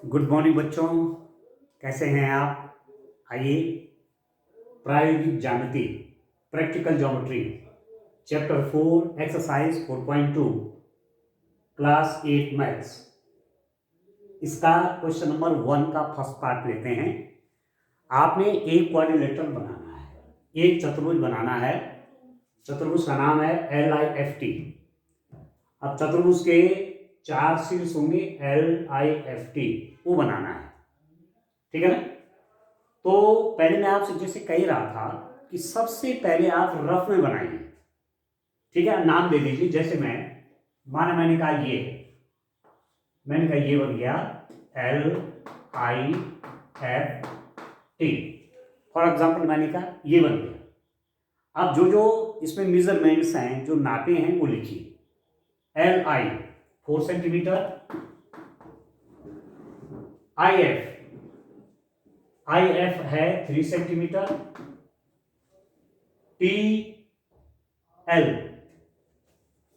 Good morning बच्चों, कैसे हैं आप। आइए प्रायोगिक ज्यामिति practical geometry chapter 4 exercise 4.2 class 8 maths, इसका क्वेश्चन नंबर 1 का फर्स्ट पार्ट लेते हैं। आपने एक क्वाड्रिलेटरल बनाना है, एक चतुर्भुज बनाना है। चतुर्भुज का नाम है LIFT। अब चतुर्भुज के 4 शीर्ष होंगे, LIFT वो बनाना है, ठीक है ना। तो पहले मैं आपसे जैसे कह रहा था कि सबसे पहले आप रफ में बनाइए, ठीक है। नाम दे दीजिए, जैसे मैंने कहा ये बन गया LIFT। फॉर एग्जाम्पल मैंने कहा ये बन गया। अब जो इसमें मेजरमेंट्स हैं, जो नापे हैं वो लिखिए। LI 4 सेंटीमीटर, IF है 3 सेंटीमीटर,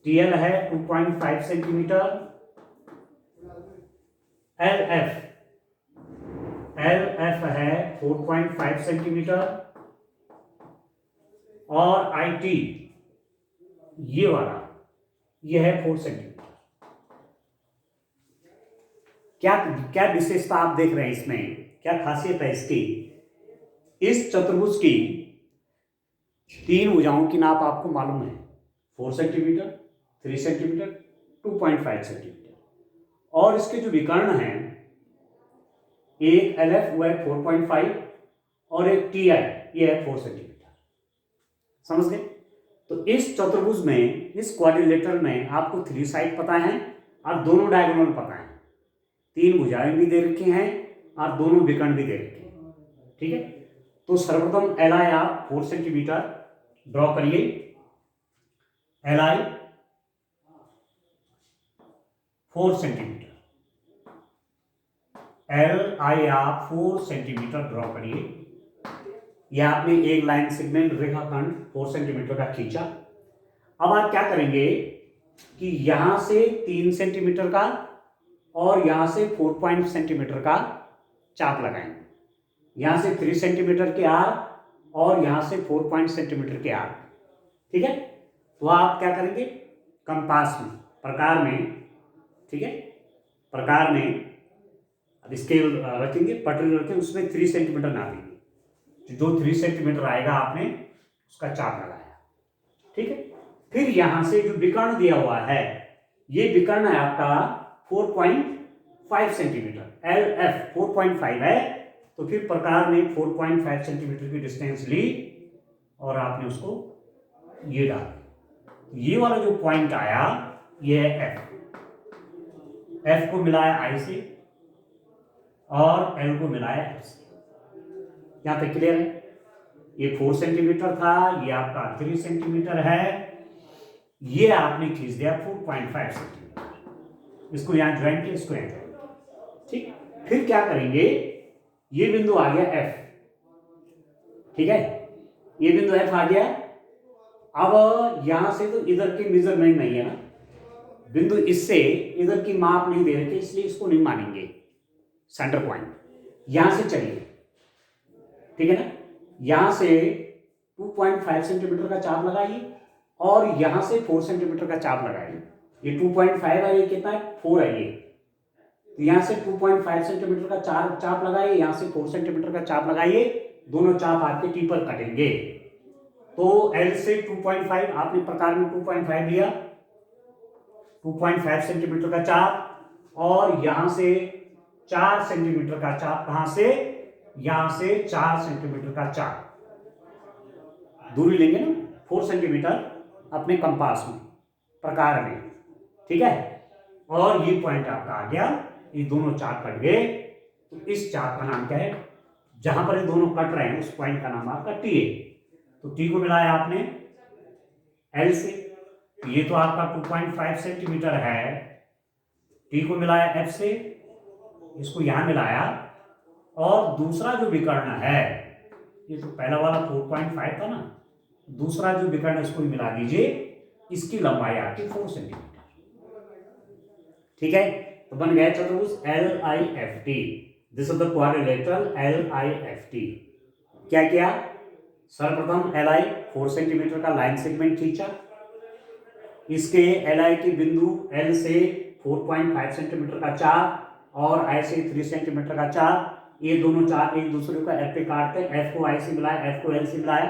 TL है 2.5 सेंटीमीटर, LF है 4.5 सेंटीमीटर और IT ये वाला ये है 4 सेंटीमीटर। क्या विशेषता आप देख रहे हैं इसमें, क्या खासियत है इसकी। इस चतुर्भुज की 3 भुजाओं की नाप आपको मालूम है, 4 सेंटीमीटर, 3 सेंटीमीटर, 2.5 सेंटीमीटर। और इसके जो विकर्ण हैं, एक LF वो है 4.5 और एक TI ये है 4 सेंटीमीटर। समझ गए। तो इस चतुर्भुज में, इस क्वाड्रिलेटरल में आपको 3 साइड पता है और दोनों डायगोनल पता है, 3 भुजाएं भी दे रखी हैं और दोनों विकर्ण भी दे रखे हैं, ठीक है। तो सर्वप्रथम LI आप 4 सेंटीमीटर ड्रॉ करिए। LI 4 सेंटीमीटर, LI आप 4 सेंटीमीटर ड्रॉ करिए। यह आपने एक लाइन सेगमेंट रेखाखंड 4 सेंटीमीटर का खींचा। अब आप क्या करेंगे कि यहां से 3 सेंटीमीटर का और यहां से 4 सेंटीमीटर का चाप लगाएंगे। यहां से 3 सेंटीमीटर के आर और यहां से 4 सेंटीमीटर के आर, ठीक है। तो आप क्या करेंगे, कंपास में, प्रकार में, ठीक है, प्रकार में अब स्केल रखेंगे, पटरी रखें, उसमें 3 सेंटीमीटर नापेंगे। जो 3 सेंटीमीटर आएगा आपने उसका चाप लगाया, ठीक है। फिर यहां से जो विकर्ण दिया हुआ है, ये विकर्ण है आपका 4.5 सेंटीमीटर, LF 4.5 है। तो फिर प्रकार ने 4.5 सेंटीमीटर की डिस्टेंस ली और आपने उसको ये डाल, ये वाला जो पॉइंट आया ये है F को मिलाया I से और L को मिलाया F से। यहां तक क्लियर है। ये 4 सेंटीमीटर था, ये आपका 3 सेंटीमीटर है, ये आपने खींच दिया 4.5 सेंटीमीटर। इसको यहां ज्वाइन किया, इसको यहां ज्वाइन किया, ठीक। फिर क्या करेंगे, ये बिंदु आ गया F, ठीक है, ये बिंदु F आ गया। अब यहां से तो इधर की मेजरमेंट नहीं है ना, बिंदु इससे इधर की माप नहीं दे रखी, इसलिए इसको नहीं मानेंगे सेंटर पॉइंट। यहां से चलिए, ठीक है ना, यहां से 2.5 सेंटीमीटर का चाप लगाइए और यहां से 4 सेंटीमीटर का चाप लगाइए। ये 2.5 है, ये कितना है, 4 है ये। तो यहां से 2.5 सेंटीमीटर का चाप लगाइए, यहां से 4 सेंटीमीटर का चाप लगाइए, दोनों चाप आपके टी पर कटेंगे। तो L से 2.5 आपने प्रकार में 2.5 लिया, 2.5 सेंटीमीटर का चाप, और यहां से 4 सेंटीमीटर का चाप, कहां से, यहां से 4 सेंटीमीटर का चाप दूरी लेंगे ना, 4 सेंटीमीटर अपने कंपास में, प्रकार में, ठीक है। और ये पॉइंट आपका आ गया, ये दोनों चाप कट गए। तो इस चाप का नाम क्या है, जहां पर ये दोनों कट रहे हैं उस पॉइंट का नाम आपका टी है। तो टी को मिलाया आपने L से, ये तो आपका 2.5 सेंटीमीटर है, टी को मिलाया F से, इसको यहां मिलाया। और दूसरा जो विकर्ण है, ये तो पहला वाला 4.5 था ना, दूसरा जो विकर्ण इसको भी मिला दीजिए, इसकी लंबाई आपकी 4 सेंटीमीटर, ठीक है। तो बन गया चतुर्भुज LIFT। This is the quadrilateral LIFT। क्या किया, सर्वप्रथम LI 4 सेंटीमीटर का लाइन सेगमेंट खींचा, इसके LI की बिंदु L से 4.5 सेंटीमीटर का चाप और I से 3 सेंटीमीटर का चाप, ये दोनों चाप एक दूसरे को F पे काटते हैं, F को I से मिलाया, F को L से मिलाया।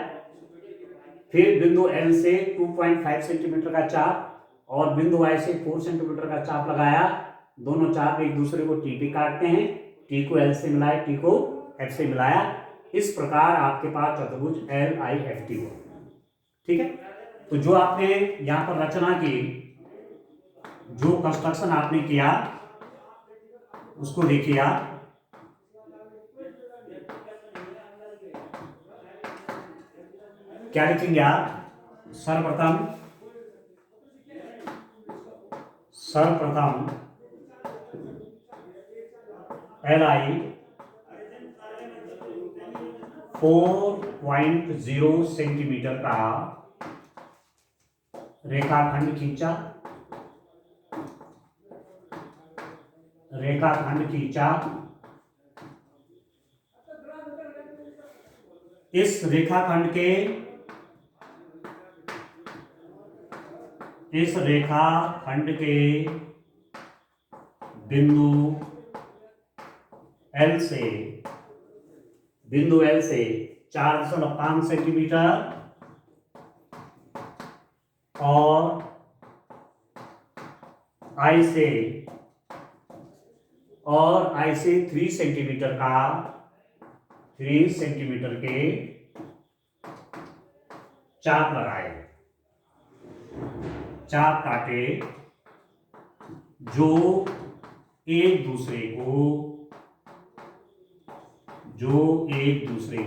फिर बिंदु L से 2.5 सेंटीमीटर का चाप और बिंदु I से 4 सेंटीमीटर का चाप लगाया, दोनों चाप एक दूसरे को T पे काटते हैं, T को L से मिलाया, T को F से मिलाया। इस प्रकार आपके पास चतुर्भुज LIFT हो। ठीक है, तो जो आपने यहां पर रचना की, जो कंस्ट्रक्शन आपने किया उसको देखिए आप। क्या लिखेंगे आप, सर्वप्रथम LI 4.0 सेंटीमीटर का रेखाखंड खींचा, इस रेखाखंड के बिंदु L से 4.5 सेंटीमीटर और I से 3 सेंटीमीटर के चाप लगाए, चाप काटे, जो एक दूसरे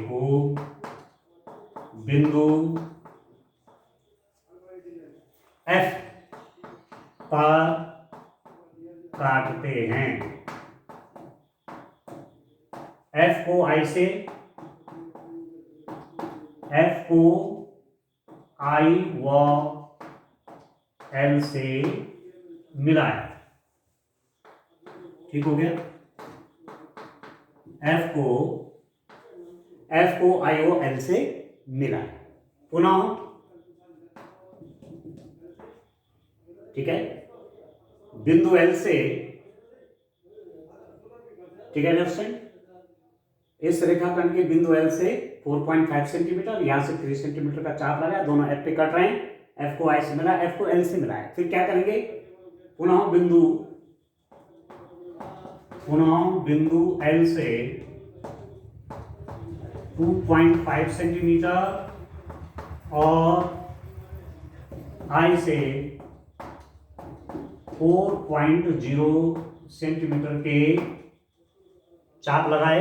को बिंदु F पर काटते हैं। F को I व L से मिलाया। ठीक हो गया, F को I व L से मिलाया। पुनः ठीक है, बिंदु L से, ठीक है दोस्तों, इस रेखाखंड के बिंदु L से 4.5 सेंटीमीटर, यहां से 3 सेंटीमीटर का चाप लगाया, दोनों F पे कट रहे हैं, F को I से मिला, F को L से मिलाया। फिर क्या करेंगे, पुनः बिंदु L से 2.5 सेंटीमीटर और I से 4.0 सेंटीमीटर के चाप लगाए,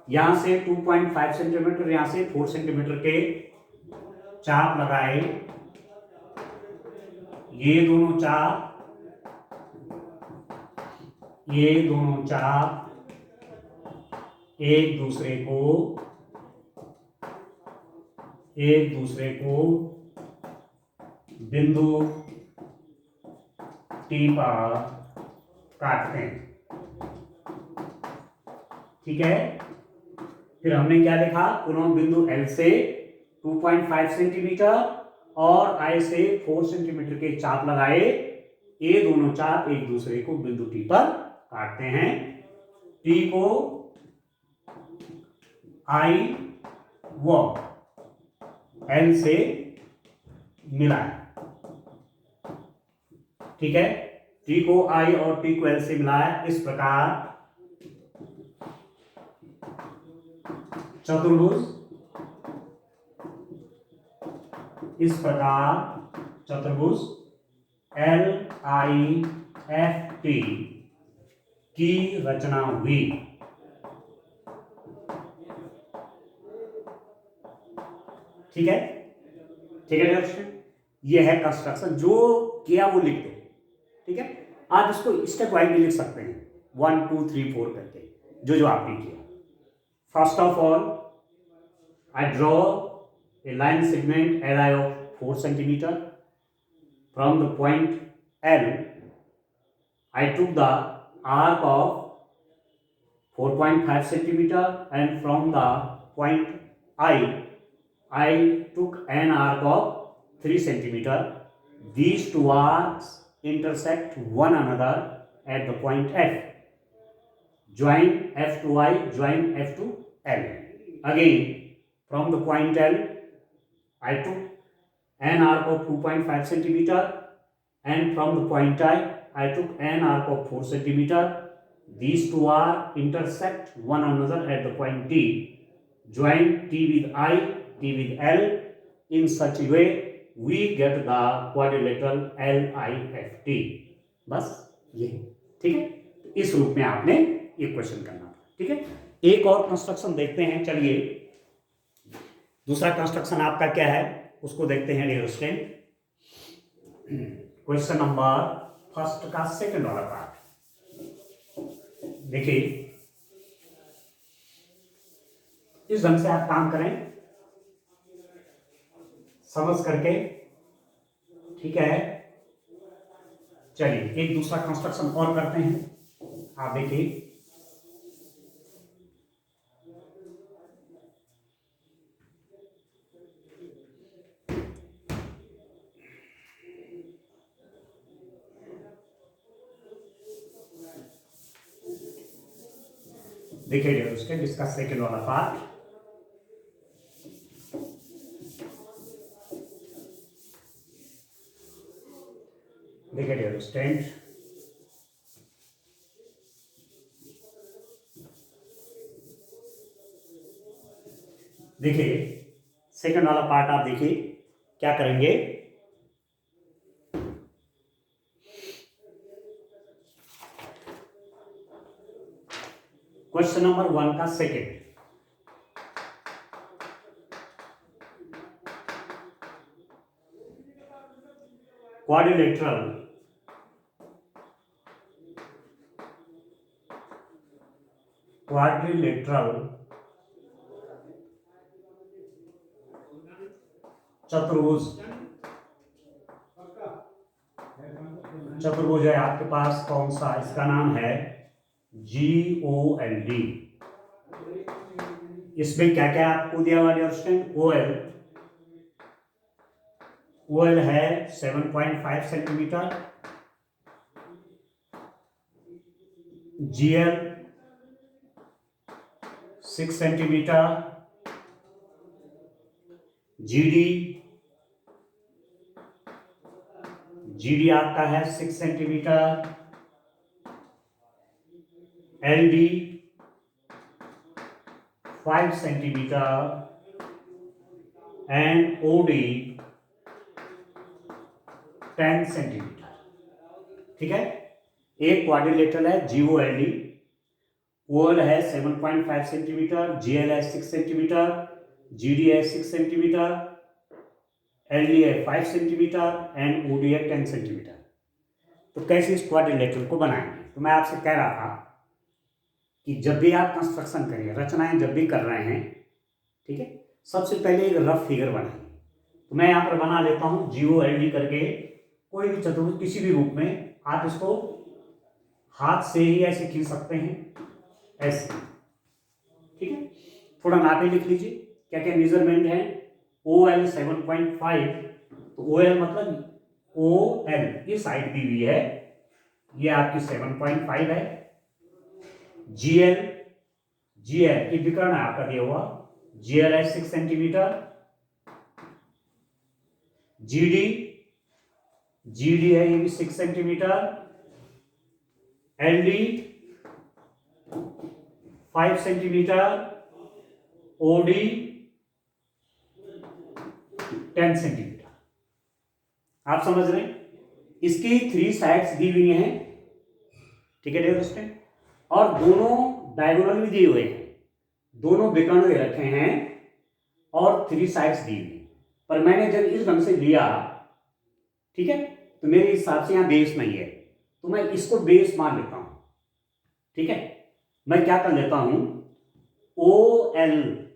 यहां से 2.5 सेंटीमीटर, यहां से 4 सेंटीमीटर के चाप लगाए। ये दोनों चाप एक दूसरे को बिंदु T पर काटते हैं। ठीक है, फिर हमने क्या लिखा, पुनः बिंदु L से 2.5 सेंटीमीटर और I से 4 सेंटीमीटर के चाप लगाए, ये दोनों चाप एक दूसरे को बिंदु T पर काटते हैं। T को I व L से मिलाया। ठीक है, T को I और T को L से मिलाया। इस प्रकार चतुर्भुज LIFT की रचना हुई। ठीक है, दोस्तों, यह है कंस्ट्रक्शन। जो किया वो लिख दो। ठीक है, आप इसको स्टेप वाइज भी लिख सकते हैं, 1 2 3 4 करके, जो आपने किया। First of all, I draw a line segment LI of 4 centimeter from the point L, I took the arc of 4.5 centimeter, and from the point I took an arc of 3 centimeter. These two arcs intersect one another at the point F. Join F to I, join F to L. Again, from the point L, I took an arc of 2.5 centimeter, and from the point I took an arc of 4 centimeter. These two are intersect one another at the point D. Join T with I, T with L. In such a way, we get the quadrilateral LIFT. बस ये, ठीक है। इस रूप में आपने ये question करना, ठीक है। एक और कंस्ट्रक्शन देखते हैं, चलिए। दूसरा कंस्ट्रक्शन आपका क्या है उसको देखते हैं dear student. Question number first का सेकंड वाला पार्ट देखिए। इस ढंग से आप काम करें समझ करके, ठीक है। चलिए एक दूसरा कंस्ट्रक्शन और करते हैं, आप देखिए। देखिए उसके इसका सेकंड वाला पार्ट, देखिए डियर स्टूडेंट, देखिए सेकंड वाला पार्ट आप देखिए क्या करेंगे। क्वेश्चन नंबर 1 का सेकंड, क्वाड्रिलेटरल चतुर्भुज है आपके पास, कौन सा, इसका नाम है GOLD। इसमें क्या क्या आपको दिया हुआ है स्टूडेंट? OL है 7.5 सेंटीमीटर, GL 6 सेंटीमीटर, GD आपका है 6 centimetre, LD 5 centimetre and OD 10 centimetre, ठीक है। एक क्वाड्रिलेटरल है GOLD, OL है 7.5 सेंटीमीटर, GL है 6 सेंटीमीटर, GD है 6 सेंटीमीटर, LD है 5 सेंटीमीटर एंड OD है 10 सेंटीमीटर। तो कैसे इस क्वाड्रिलेटरल को बनाएंगे? तो मैं आपसे कह रहा था कि जब भी आप कंस्ट्रक्शन करिए, रचनाएं जब भी कर रहे हैं, ठीक है, सबसे पहले एक रफ फिगर बनाइए। तो मैं यहाँ पर बना लेता हूँ GOLD करके, कोई भी चतुर्भुज किसी भी रूप में आप इसको हाथ से ही ऐसे खींच सकते हैं, ऐसे, ठीक है। थोड़ा नापे लिख लीजिए क्या क्या मेजरमेंट है। OL 7.5, तो OL मतलब OL ये साइड दी हुई है, ये आपकी 7.5 है। GL ये विकर्ण है आपका दिया हुआ, GL है 6 सेंटीमीटर, GD है ये भी 6 centimetre, LD 5 centimetre, OD 10 centimetre. आप समझ रहे हैं? इसकी 3 साइड्स दी हुई हैं, ठीक है डियर स्टूडेंट, और दोनों डायगोनल भी दिए हुए हैं, दोनों विकर्ण दे रखे हैं और 3 साइड्स दी हुई। पर मैंने जब इस ढंग से लिया, ठीक है, तो मेरे हिसाब से यहां बेस नहीं है, तो मैं इसको बेस मान लेता हूं, ठीक है। मैं क्या कर लेता हूं, OL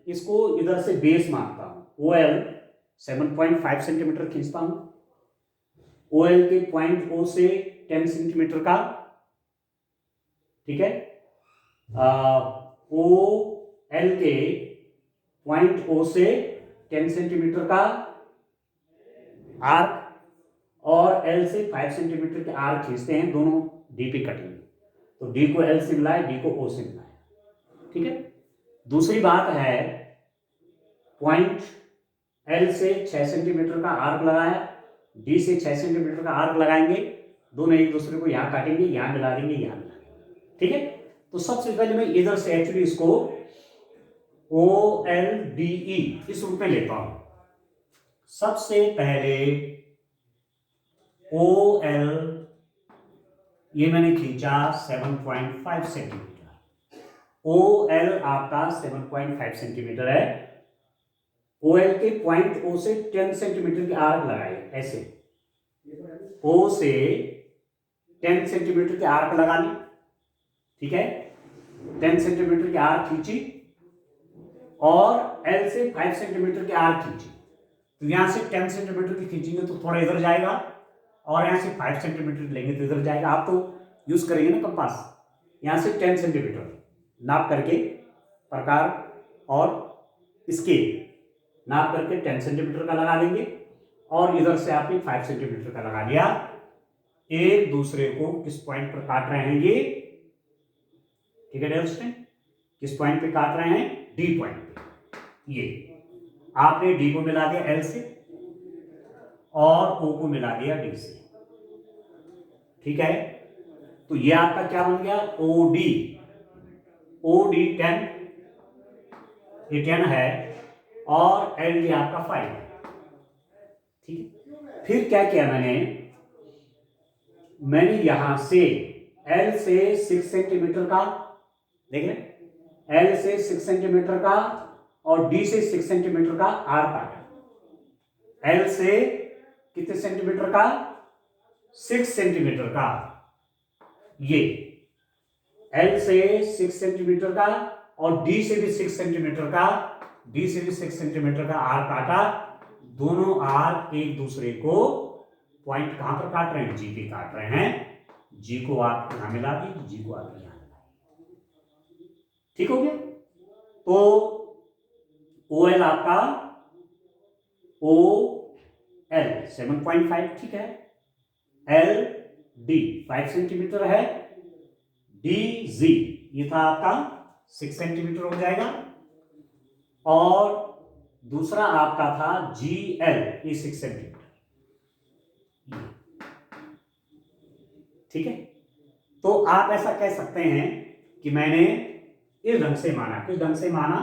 इसको इधर से बेस मानता हूं, OL 7.5 सेंटीमीटर खींचता हूं, ओ एल के पॉइंट ओ से 10 सेंटीमीटर का, ठीक है, ओ एल के पॉइंट ओ से 10 सेंटीमीटर का आर्क और एल से 5 सेंटीमीटर के आर्क खींचते हैं, दोनों डी पे कटेंगे, तो डी को एल से मिलाए, डी को ओ से मिलाए, ठीक है। दूसरी बात है, पॉइंट एल से 6 सेंटीमीटर का आर्क लगाया, डी से 6 सेंटीमीटर का आर्क लगाएंगे, दोनों एक दूसरे को यहां काटेंगे, यहां मिला देंगे, यहां मिला देंगे, ठीक है। तो सबसे पहले मैं इधर से एक्चुअली इसको ओ एल डी ई इस रूप में लेता हूं। सबसे पहले ओ एल ये मैंने खींचा 7.5 सेंटीमीटर, ओ एल आपका 7.5 सेंटीमीटर है। ओ एल के पॉइंट ओ से 10 सेंटीमीटर की आर्क लगाए, ऐसे ओ से 10 सेंटीमीटर की आर्क लगा ली, ठीक है, 10 सेंटीमीटर की आर्क खींची और एल से 5 सेंटीमीटर की आर्क खींची, तो यहां से 10 सेंटीमीटर की खींचेंगे तो थोड़ा इधर जाएगा, और यहां से 5 सेंटीमीटर लेंगे तो इधर जाएगा। आप तो यूज करेंगे ना कंपास, यहां से 10 सेंटीमीटर नाप करके, प्रकार और स्केल नाप करके 10 सेंटीमीटर का लगा देंगे, और इधर से आपने 5 सेंटीमीटर का लगा दिया। एक दूसरे को किस पॉइंट पर काट रहे हैं ये, ठीक है दोस्तों, किस पॉइंट पे काट रहे हैं, डी पॉइंट पे। ये आपने डी को मिला दिया एल से और ओ को मिला दिया डी से, ठीक है। तो ये आपका क्या बन गया, ओ डी 10, ये 10 है, और एल डी आपका 5 है, ठीक है। फिर क्या किया मैंने यहां से एल से 6 सेंटीमीटर का, देख रहे, एल से 6 सेंटीमीटर का और डी से 6 सेंटीमीटर का आर्क आया। एल से कितने सेंटीमीटर का, 6 सेंटीमीटर का, ये एल से 6 सेंटीमीटर का और डी से भी 6 सेंटीमीटर का, डी से भी 6 सेंटीमीटर का आर्क काटा। दोनों आर्क एक दूसरे को पॉइंट कहां पर काट रहे हैं, जी पे काट रहे हैं। जी को आप यहां मिला दी, जी को आप यहां मिला, ठीक हो गया। तो ओ एल आपका ओ एल 7.5, ठीक है, एल डी 5 सेंटीमीटर है, डी जी ये था आपका 6 सेंटीमीटर हो जाएगा, और दूसरा आपका था जी एल ये 6 सेंटीमीटर, ठीक है। तो आप ऐसा कह सकते हैं कि मैंने इस ढंग से माना, किस ढंग से माना,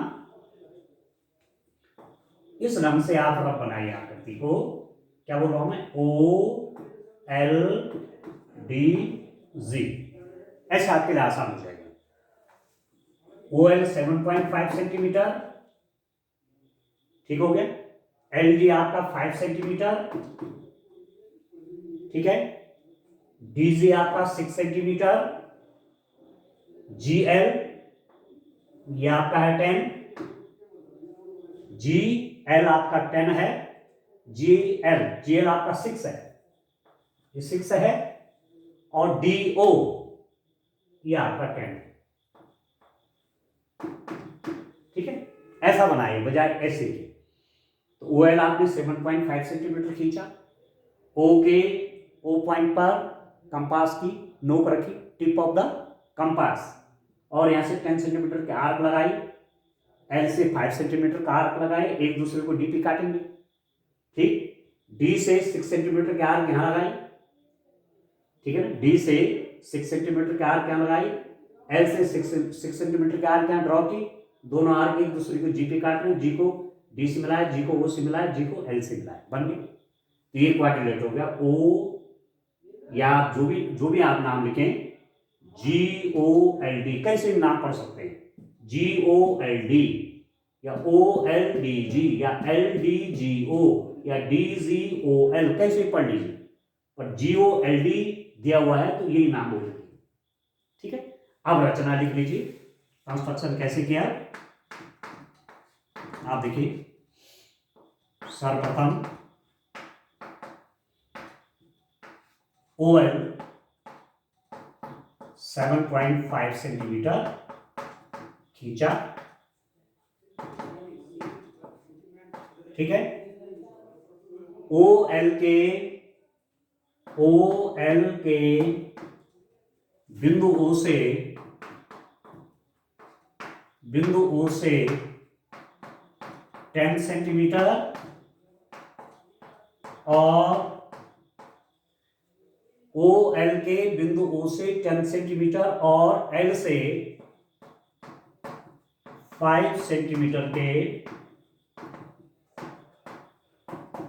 इस ढंग से आप रब बनाइए आकृति को, क्या बोल रहा हूं मैं, ओ एल डी जी, ऐसे आपके लिए आसान हो जाएगा। ओ एल 7.5 सेंटीमीटर, ठीक हो गया, एल डी आपका 5 सेंटीमीटर, ठीक है, डीजी आपका 6 सेंटीमीटर, जी एल ये आपका है 10, जी एल आपका 10 है, जी एल आपका 6 है, ये 6 है, और डी ओ ये आपका 10 है, ठीक है। ऐसा बनाइए बजाय ऐसे के। तो ओ एल आपने 7.5 सेंटीमीटर खींचा, ओ पॉइंट पर कंपास की नोक रखी, टिप ऑफ द कंपास, और यहां से 10 सेंटीमीटर के आर्क लगाई, एल से 5 सेंटीमीटर का आर्क लगाए, एक दूसरे को डी पे काटेंगे, ठीक। डी से 6 सेंटीमीटर के आर्क यहां लगाई, ठीक है ना, डी से 6 सेंटीमीटर के आर्क यहां लगाई, एल से 6 सेंटीमीटर के आर्क यहां ड्रॉ की, दोनों आर्क एक दूसरे को जी पे काट रहे हैं, जी को डी से मिलाया, जी को ओ से मिलाया, जी को एल से मिलाया, बन गया। तो ये क्वाड्रिलेट हो गया। ओ या जो भी आप नाम लिखें, जी ओ एल डी, कैसे नाम पढ़ सकते हैं, जी ओ एल डी या ओ एल डी जी या एल डी जी ओ या डी जी ओ एल, कैसे पढ़ लीजिए, पर जी ओ एल डी दिया हुआ है तो यही नाम बोलेंगे, ठीक है। अब रचना लिख लीजिए, कंस्ट्रक्शन कैसे किया आप देखिए। सर्वप्रथम OL 7.5 सेंटीमीटर खींचा। ठीक है, OL के बिंदु O से 10 सेंटीमीटर और OL के बिंदु O से 10 सेंटीमीटर और L से 5 सेंटीमीटर के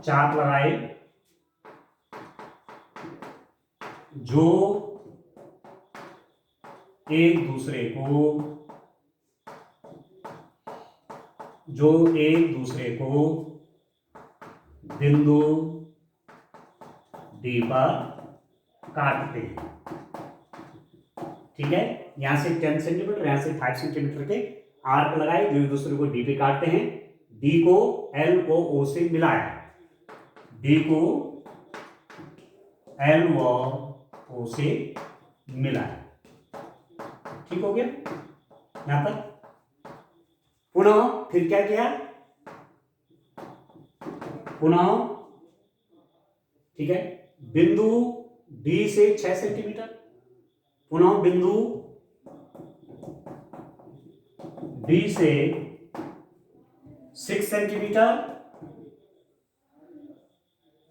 चाप लगाए, जो एक दूसरे को बिंदु D पर काटते हैं। ठीक है, यहां से 10 सेंटीमीटर, यहां से 5 सेंटीमीटर के आर्क लगाए जो एक दूसरे को D पे काटते हैं। D को L को O से मिलाया, D को L व O से मिलाया। ठीक हो गया यहां पर। पुनः फिर क्या किया, ठीक है, बिंदु D से 6 सेंटीमीटर, पुनः बिंदु D से 6 सेंटीमीटर।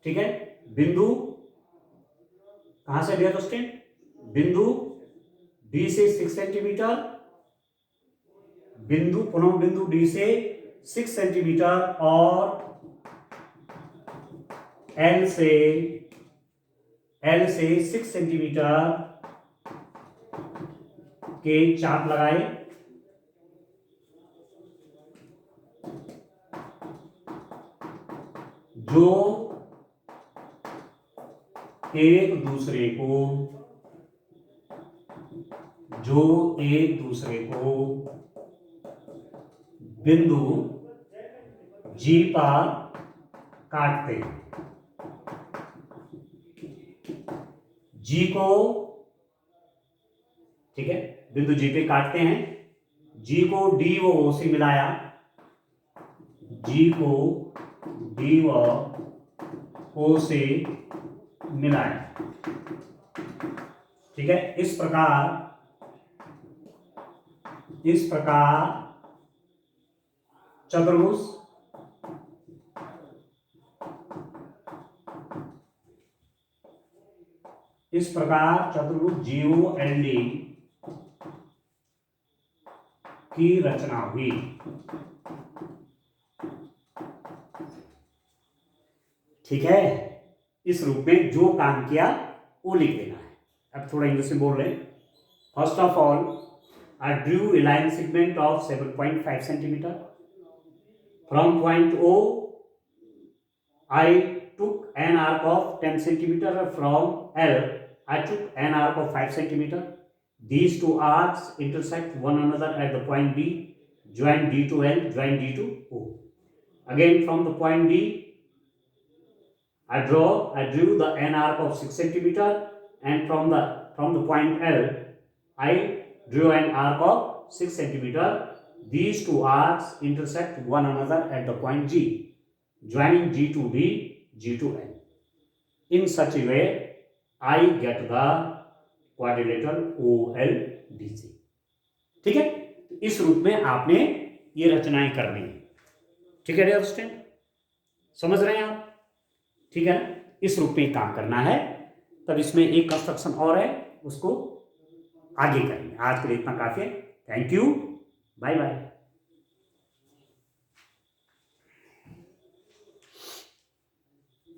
ठीक है, बिंदु कहां से लिया दोस्तों, बिंदु D से 6 सेंटीमीटर, पुनः बिंदु D से 6 सेंटीमीटर और L से 6 सेंटीमीटर के चाप लगाए, जो एक दूसरे को बिंदु G पर काटते हैं। G को, ठीक है, बिंदु G पे काटते हैं, G को D व O से मिलाया, G को D व O से मिलाया। ठीक है, इस प्रकार चतुर्भुज GOLD की रचना हुई। ठीक है, इस रूप में जो काम किया वो लिख देना है। अब थोड़ा इंग्लिश में बोल रहे हैं। First of all, I drew a line segment of 7.5 centimeter. From point O, I took an arc of 10 centimeter. From L, I took an arc of 5 centimeter. These two arcs intersect one another at the point B. Join D to L, join D to O. Again, from the point D, I drew the an arc of 6 centimeter, and from the point L, I drew an arc of 6 centimeter. These two arcs intersect one another at the point G, joining G to D, G to N. In such a way, I get the quadrilateral OLBC. ठीक है, इस रूप में आपने ये रचनाएं करनी है। ठीक है डियर स्टूडेंट, समझ रहे हैं आप? ठीक है, इस रूप में काम करना है। तब इसमें एक कंस्ट्रक्शन और है, उसको आगे करेंगे। आज के लिए इतना काफी है। Thank you, bye bye.